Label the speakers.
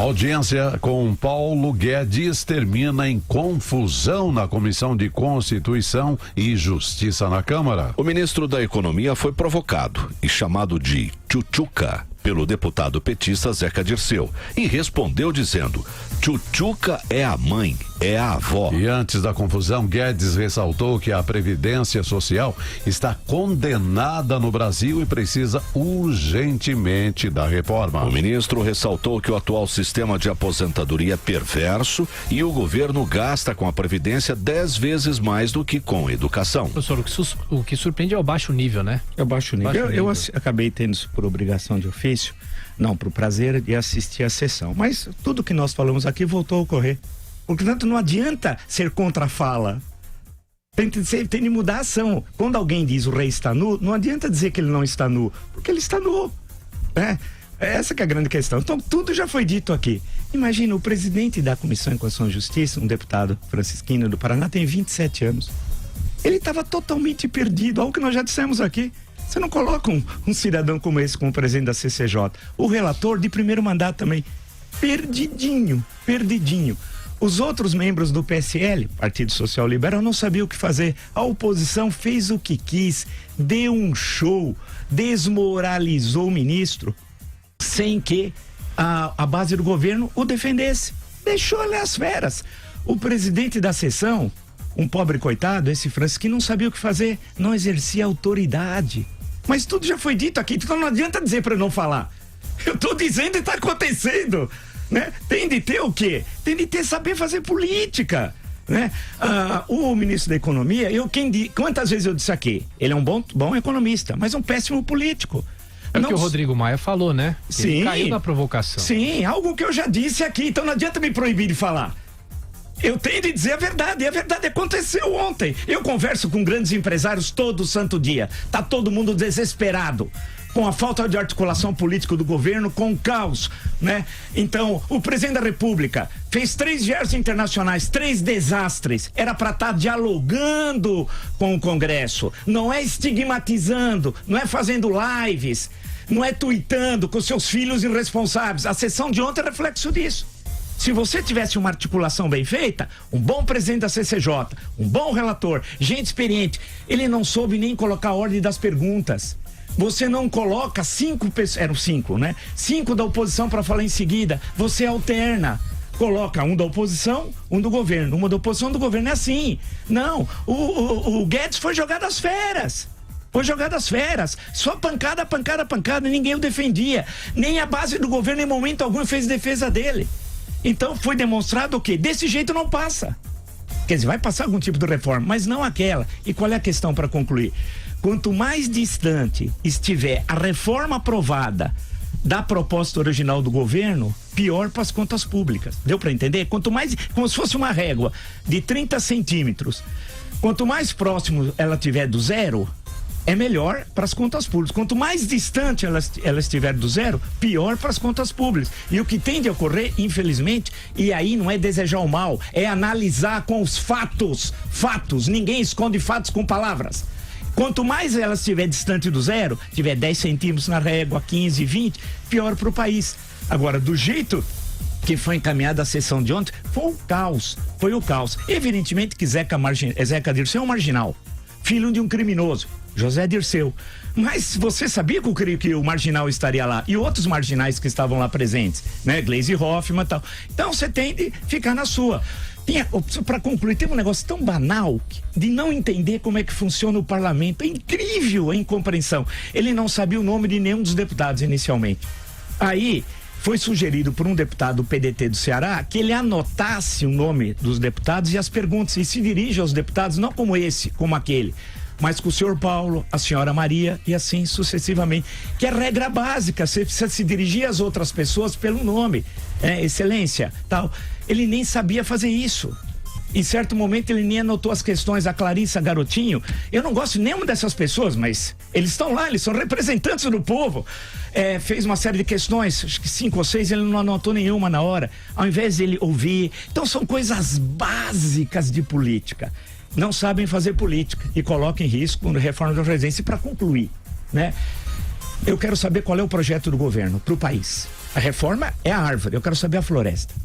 Speaker 1: Audiência com Paulo Guedes termina em confusão na Comissão de Constituição e Justiça na Câmara.
Speaker 2: O ministro da Economia foi provocado e chamado de tchutchuca pelo deputado petista Zeca Dirceu e respondeu dizendo: tchutchuca é a mãe, é a avó.
Speaker 1: E antes da confusão, Guedes ressaltou que a Previdência Social está condenada no Brasil e precisa urgentemente da reforma.
Speaker 2: O ministro ressaltou que o atual sistema de aposentadoria é perverso e o governo gasta com a Previdência 10 vezes mais do que com educação.
Speaker 3: Professor, o que surpreende é o baixo nível, né?
Speaker 4: É o baixo nível. Eu acabei tendo isso por obrigação de ofício, não por prazer de assistir a sessão. Mas tudo que nós falamos aqui voltou a ocorrer. Portanto, não adianta ser contra a fala. Tem de mudar a ação. Quando alguém diz o rei está nu, não adianta dizer que ele não está nu, porque ele está nu. Essa que é a grande questão. Então, tudo já foi dito aqui. Imagina, o presidente da Comissão de Constituição e Justiça, um deputado francisquino do Paraná, tem 27 anos. Ele estava totalmente perdido, algo que nós já dissemos aqui. Você não coloca um cidadão como esse como presidente da CCJ. O relator de primeiro mandato também, perdidinho. Os outros membros do PSL, Partido Social Liberal, não sabiam o que fazer. A oposição fez o que quis, deu um show, desmoralizou o ministro, sem que a base do governo o defendesse. Deixou ele às feras. O presidente da sessão, um pobre coitado, esse francisquino, não sabia o que fazer, não exercia autoridade. Mas tudo já foi dito aqui, então não adianta dizer para eu não falar. Eu tô dizendo e tá acontecendo, né? Tem de ter o quê? Tem de ter saber fazer política, né? O ministro da Economia, quantas vezes eu disse aqui? Ele é um bom economista, mas um péssimo político.
Speaker 3: É o que o Rodrigo Maia falou, né? Ele
Speaker 4: Sim.
Speaker 3: caiu na provocação.
Speaker 4: Sim, algo que eu já disse aqui, então não adianta me proibir de falar. Eu tenho de dizer a verdade, e a verdade aconteceu ontem. Eu converso com grandes empresários todo santo dia. Tá todo mundo desesperado com a falta de articulação política do governo, com o caos, né? Então, o presidente da República fez 3 viagens internacionais, 3 desastres. Era para estar dialogando com o Congresso, não é estigmatizando, não é fazendo lives, não é tuitando com seus filhos irresponsáveis. A sessão de ontem é reflexo disso. Se você tivesse uma articulação bem feita, um bom presidente da CCJ, um bom relator, gente experiente, ele não soube nem colocar a ordem das perguntas. Você não coloca 5 pessoas, eram 5, né? 5 da oposição para falar em seguida. Você alterna. Coloca um da oposição, um do governo. Uma da oposição, um do governo. É assim. Não, o Guedes foi jogado às feras. Só pancada, ninguém o defendia. Nem a base do governo em momento algum fez defesa dele. Então foi demonstrado o quê? Desse jeito não passa. Quer dizer, vai passar algum tipo de reforma, mas não aquela. E qual é a questão para concluir? Quanto mais distante estiver a reforma aprovada da proposta original do governo, pior para as contas públicas. Deu para entender? Quanto mais, como se fosse uma régua de 30 centímetros, quanto mais próximo ela tiver do zero, é melhor para as contas públicas. Quanto mais distante ela estiver do zero, pior para as contas públicas. E o que tem de ocorrer, infelizmente, e aí não é desejar o mal, é analisar com os fatos. Ninguém esconde fatos com palavras. Quanto mais ela estiver distante do zero, tiver 10 centímetros na régua, 15, 20, pior para o país. Agora, do jeito que foi encaminhada a sessão de ontem, foi o caos. Evidentemente que Zeca Dirceu é um marginal, filho de um criminoso, José Dirceu. Mas você sabia que o marginal estaria lá? E outros marginais que estavam lá presentes, né? Gleisi Hoffmann e tal. Então você tem de ficar na sua. Para concluir, tem um negócio tão banal de não entender como é que funciona o parlamento. É incrível a incompreensão. Ele não sabia o nome de nenhum dos deputados inicialmente. Aí foi sugerido por um deputado do PDT do Ceará que ele anotasse o nome dos deputados e as perguntas, e se dirige aos deputados, não como esse, como aquele, mas com o senhor Paulo, a senhora Maria e assim sucessivamente, que é regra básica. Você precisa se dirigir às outras pessoas pelo nome, excelência, tal. Ele nem sabia fazer isso. Em certo momento ele nem anotou as questões. A Clarissa Garotinho, eu não gosto de nenhuma dessas pessoas, mas eles estão lá, eles são representantes do povo. Fez uma série de questões, acho que 5 ou 6, ele não anotou nenhuma na hora, ao invés de ele ouvir. Então são coisas básicas de política. Não sabem fazer política e colocam em risco a reforma da Previdência. E para concluir, né? Eu quero saber qual é o projeto do governo para o país. A reforma é a árvore, eu quero saber a floresta.